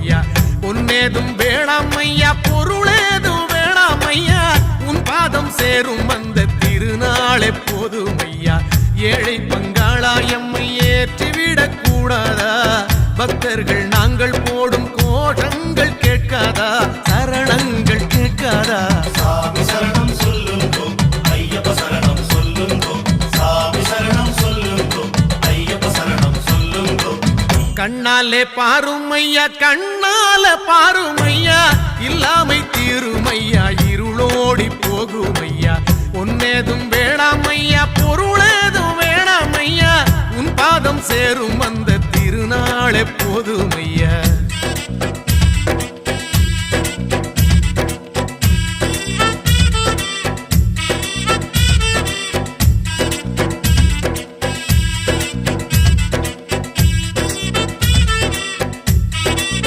போதுமையா பொன்னேதும் வேணாமையா பொருளேதும் வேணாமையா உன் பாதம் சேரும் அந்த திருநாளே போதுமையா ஏழை பங்காளா எம்மை ஏற்றிவிடக் கூடாதா பக்தர்கள் நாங்கள் போடும் கோஷங்கள் கேட்காதா சரணங்கள் கேட்காதா சாமி சரணம் சொல்லுங்கோ ஐயப்ப சரணம் சொல்லுங்கோ சாமி சரணம் சொல்லுங்கோ ஐயப்ப சரணம் சொல்லுங்கோ கண்ணாலே பாருமையா கண்ணால பாருமையா இல்லாமை தீருமையா இருளோடி போகுமையா பொன்னேதும் வேணாமையா பொருளேதும் வேணாமையா உன் பாதம் சேரும் அந்த திருநாளே போதுமையா